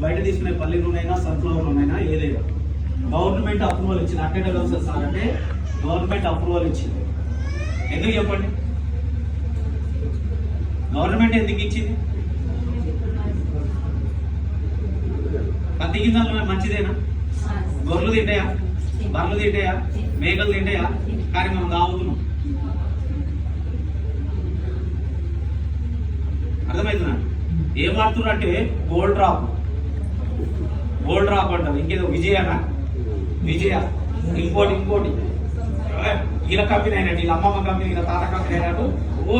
బయట తీసుకునే పల్లి నూనె సన్ఫ్లవర్ నూనె ఏదైనా గవర్నమెంట్ అప్రూవల్ ఇచ్చింది. అట్టేట వ్యవస్థ సార్ అంటే గవర్నమెంట్ అప్రూవల్ ఇచ్చింది. ఎందుకు చెప్పండి? గవర్నమెంట్ ఎందుకు ఇచ్చింది? పత్తి గింజలు మంచిదేనా? గొర్రెలు తింటాయా? బర్రెలు తింటాయా? మేకలు తింటాయా? కానీ మనం తాగుతున్నాం. అర్థమవుతున్నా? ఏం వాడుతున్నారు అంటే గోల్డ్ డ్రాప్ అంటారు. ఇంకేదో విజయనా విజయ ఇంకోటి వీళ్ళ కంపెనీ అయినట్టు వీళ్ళ అమ్మమ్మ కంపెనీ వీళ్ళ తాత కంపెనీ అయినట్టు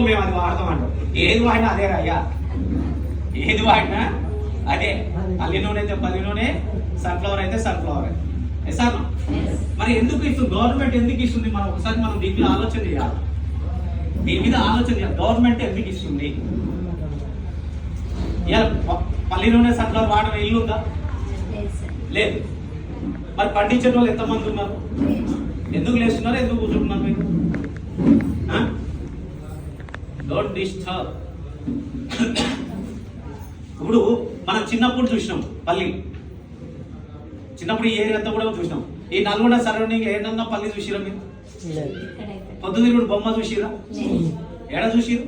మేము అది వాడతాం అంటాం. ఏది వాడినా అదే అయ్యా, ఏది వాడినా అదే. పల్లి నూనె అయితే పల్లి నూనె, సన్ఫ్లవర్ అయితే సన్ఫ్లవర్. సార్ మరి ఎందుకు ఇస్తుంది గవర్నమెంట్? ఎందుకు ఇస్తుంది? మనం ఒకసారి దీని మీద ఆలోచన చేయాలి. గవర్నమెంట్ ఎందుకు ఇస్తుంది? పల్లి నూనె సన్ఫ్లవర్ వాడడం ఇల్లు ఉందా? లేదు. మరి పండించే వాళ్ళు ఎంతమంది ఉన్నారు? ఎందుకు లేస్తున్నారు? ఎందుకు కూర్చుంటున్నారు? మీరు డోంట్ డిస్టర్బ్. ఇప్పుడు మనం చిన్నప్పుడు చూసినాం పల్లి, చిన్నప్పుడు ఈ ఏరియా అంతా కూడా చూసినాం. ఈ నల్గొండ సరౌండింగ్ ఏదన్నా పల్లి చూసిరా మీరు? పొద్దుతిరుగుడు బొమ్మ చూసిరా? ఏడ చూసిరు?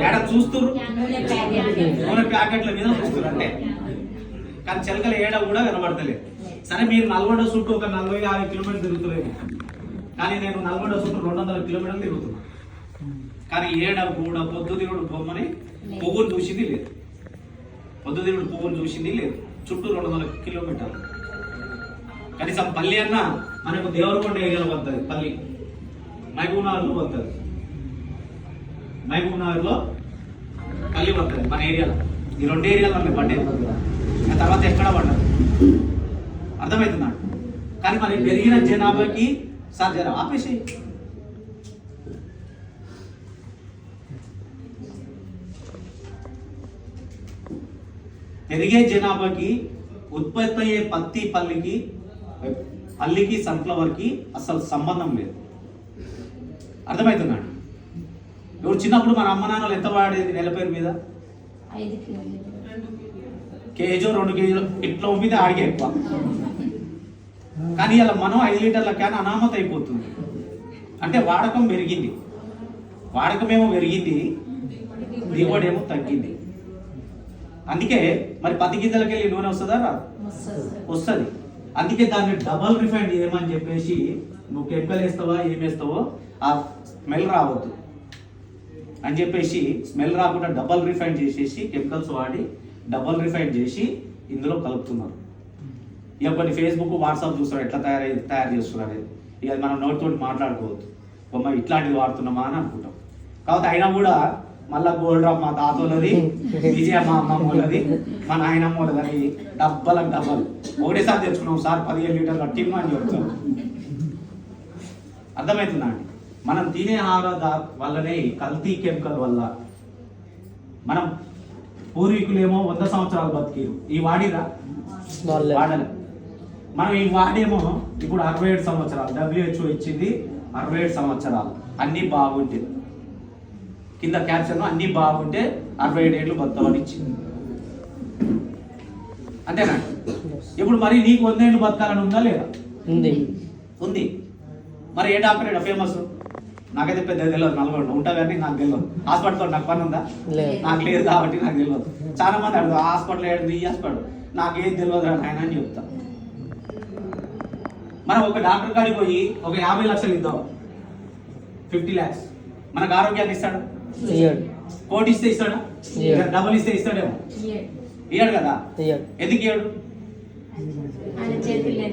ఏడ చూస్తున్నారు? నూనె ప్యాకెట్ల మీద చూస్తున్నారు అంటే. కానీ చిలకలు ఏడ కూడా కనబడతలేదు. సరే మీరు నల్గొండ చుట్టూ ఒక 40-50 కిలోమీటర్లు తిరుగుతలేదు, కానీ నేను నల్గొండ చుట్టూ 200 కిలోమీటర్లు తిరుగుతున్నా. కానీ ఏడ కూడా పొద్దుతిరుగుడు బొమ్మని పువ్వును చూసింది లేదు. పొద్దుతిరుగుడు పువ్వును చూసింది లేదు. చుట్టూ 200 కిలోమీటర్లు. కనీసం పల్లి అన్న మనకు దేవరకొండ ఏరియాలో పడుతుంది. పల్లి మహబూబ్ నగర్లో పడుతుంది. మహబూబ్ నగర్లో పల్లి పడుతుంది మన ఏరియాలో. ఈ 2 ఏరియాలో మనకి పడ్డేది. ఆ తర్వాత ఎక్కడ పడ్డది అర్థమవుతున్నాడు. కానీ మరి పెరిగిన జనాభాకి సార్ జర ఆపేసి పెరిగే జనాభాకి ఉత్పత్తి అయ్యే పత్తి పల్లికి సన్ఫ్లవర్కి అసలు సంబంధం లేదు. అర్థమవుతున్నాడు. ఇప్పుడు చిన్నప్పుడు మన అమ్మ నాన్నలు ఎంత వాడేది నెల పేరు మీద? 5 కిలోలు, కేజీ 2 కేజీలు ఇట్లా ఉమ్మితే ఆడిగే ఎక్కువ. కానీ ఇలా మనం 5 లీటర్ల క్యాన్ అనామత అయిపోతుంది. అంటే వాడకం పెరిగింది, వాడకమేమో పెరిగింది, దిగుబడి ఏమో తగ్గింది. అందుకే మరి పత్తి గింజలకి వెళ్ళి నూనె వస్తుందా? వస్తుంది. అందుకే దాన్ని డబల్ రిఫైండ్ చేయమని చెప్పేసి, నువ్వు కెమికల్ వేస్తావా ఏం వేస్తావో ఆ స్మెల్ రావద్దు అని చెప్పేసి, స్మెల్ రాకుండా డబల్ రిఫైండ్ చేసేసి కెమికల్స్ వాడి డబల్ రిఫైండ్ చేసి ఇందులో కలుపుతున్నారు. ఇక కొన్ని ఫేస్బుక్ వాట్సాప్ చూస్తారు ఎట్లా తయారు చేస్తున్నారు. ఇక మనం నోటితోటి మాట్లాడుకోవద్దు, బొమ్మ ఇట్లాంటివి వాడుతున్నామా అని అనుకుంటాం. కాబట్టి అయినా కూడా మళ్ళీ గోల్డ్ డ్రాప్ మా తాతోళ్ళది, విజయ మా అమ్మమ్మోళ్ళది, మా నాయనమ్మోళ్ళది డబ్బలు ఒకటేసారి తెచ్చుకున్నాం సార్ 15 లీటర్లు కట్టిను అని చెప్తాం. అర్థమవుతుందా అండి? మనం తినే ఆహార వల్లనే కల్తీ కెమికల్ వల్ల మనం పూర్వీకులేమో 100 సంవత్సరాలు బతికిరు. ఈ వాడిరా వాడలే. మనం ఈ వాడేమో ఇప్పుడు 67 సంవత్సరాలు. WHO ఇచ్చింది 67 సంవత్సరాలు. అన్నీ బాగుంటే కింద క్యాప్షన్ అన్నీ బాగుంటే 67 ఏళ్ళు బతకమని ఇచ్చింది. అంతేనా? ఇప్పుడు మరి నీకు 100 ఏళ్ళు బతకాలని ఉందా లేదా? ఉంది. మరి ఏ డాక్టర్ ఏడా ఫేమస్? నాకైతే పెద్ద తెలియదు. నల్గొండ ఉంటా కానీ నాకు తెలియదు. హాస్పిటల్తో నాకు పని ఉందా? నాకు లేదు కాబట్టి నాకు తెలియదు. చాలా మంది అడుగు హాస్పిటల్ ఏడు, ఈ హాస్పిటల్ నాకేం తెలియదు ఆయన అని చెప్తా. మనం ఒక డాక్టర్ కాడికి పోయి ఒక 50 లక్షలు ఇద్దాం, 50 lakhs మనకు ఆరోగ్యాన్ని ఇస్తాడు? కోటి ఇస్తే ఇస్తాడా? డబుల్ ఇస్తే ఇస్తాడేమో. ఇయ్యాడు కదా. ఎందుకు ఇయ్యాడు?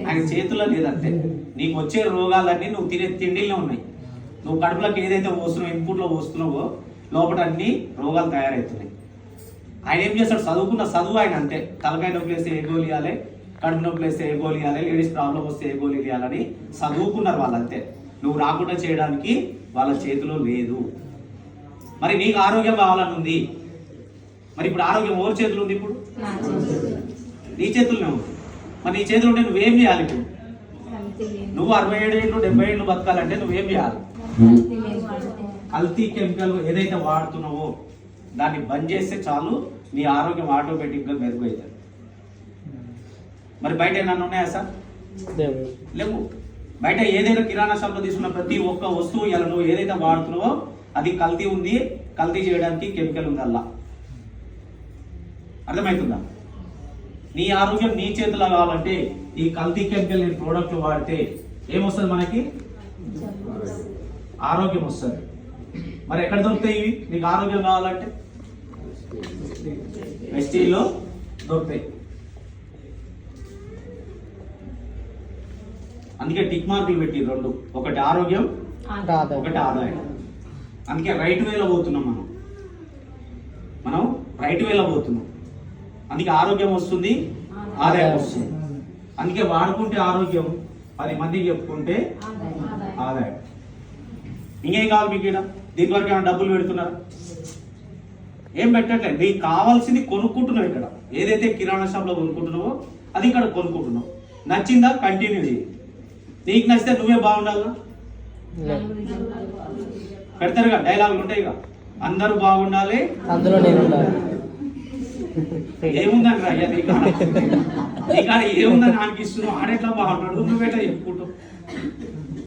ఆయన చేతుల్లో లేదంటే. నీకు వచ్చే రోగాలన్నీ నువ్వు తినే తిండిలో ఉన్నాయి. నువ్వు కడుపులోకి ఏదైతే పోస్తున్నావు, ఇన్పుట్లో పోస్తున్నావో లోపల అన్ని రోగాలు తయారవుతున్నాయి. ఆయన ఏం చేస్తాడు? చదువుకున్న చదువు ఆయన అంతే. తలకాయ నొప్పి వేస్తే ఏ గోలు ఇవ్వాలి, కడుపు నొప్పి వేస్తే ఏ గోలు ఇవ్వాలి, లేడీస్ ప్రాబ్లం వస్తే ఏ గోలు ఇవ్వాలని చదువుకున్నారు వాళ్ళు అంతే. నువ్వు రాకుండా చేయడానికి వాళ్ళ చేతిలో లేదు. మరి నీకు ఆరోగ్యం కావాలని ఉంది. మరి ఇప్పుడు ఆరోగ్యం ఎవరి చేతులు ఉంది? ఇప్పుడు నీ చేతుల్లోనే ఉంది. మరి నీ చేతులు ఉంటే నువ్వేం చేయాలి? ఇప్పుడు నువ్వు 67 ఏళ్ళు 70 ఏళ్ళు బతకాలంటే నువ్వేం చేయాలి? కల్తీ కెమికల్ ఏదైతే వాడుతున్నావో దాన్ని బంద్ చేస్తే చాలు, నీ ఆరోగ్యం ఆటోమేటిక్గా మెరుగవుతుంది. మరి బయట ఏమన్నా ఉన్నాయా సార్? లేవు. బయట ఏదైనా కిరాణా షాప్లో తీసుకున్న ప్రతి ఒక్క వస్తువు ఇలా నువ్వు ఏదైతే వాడుతున్నావో అది కల్తీ ఉంది, కల్తీ చేయడానికి కెమికల్ ఉంది అలా. అర్థమవుతుందా? నీ ఆరోగ్యం నీ చేతిలో కావాలంటే ఈ కల్తీ కెమికల్ ప్రోడక్ట్లు వాడితే ఏమొస్తుంది మనకి? ఆరోగ్యం వస్తుంది. మరి ఎక్కడ దొరుకుతాయి ఇవి? నీకు ఆరోగ్యం కావాలంటే ఎస్టీలో దొరుకుతాయి. అందుకే టిక్ మార్కులు పెట్టి రెండు, ఒకటి ఆరోగ్యం, ఒకటి ఆదాయం. అందుకే రైట్ వేలో పోతున్నాం మనం రైట్ వేలో పోతున్నాం. అందుకే ఆరోగ్యం వస్తుంది, ఆదాయం వస్తుంది. అందుకే వాడుకుంటే ఆరోగ్యం, 10 మందికి చెప్పుకుంటే ఆదాయం. ఇంకేం కావాలి మీకు? ఇక్కడ దీని వరకు ఏమైనా డబ్బులు పెడుతున్నారు? ఏం పెట్టట్లేదు. నీకు కావాల్సింది కొనుక్కుంటున్నావు. ఇక్కడ ఏదైతే కిరాణా షాప్లో కొనుక్కుంటున్నావో అది ఇక్కడ కొనుక్కుంటున్నావు. నచ్చిందా? కంటిన్యూ చేయి. నీకు నచ్చితే నువ్వే బాగుండాలా? పెడతారుగా డైలాగులు ఉంటాయి ఇక, అందరూ బాగుండాలి అందులో నేను ఉండాలి. ఏముందని రా నీకాడ ఏముందని అనిపిస్తున్నావు? ఆడెట్లా బాగుంటాడు, నువ్వేటా చెప్పుకుంటావు.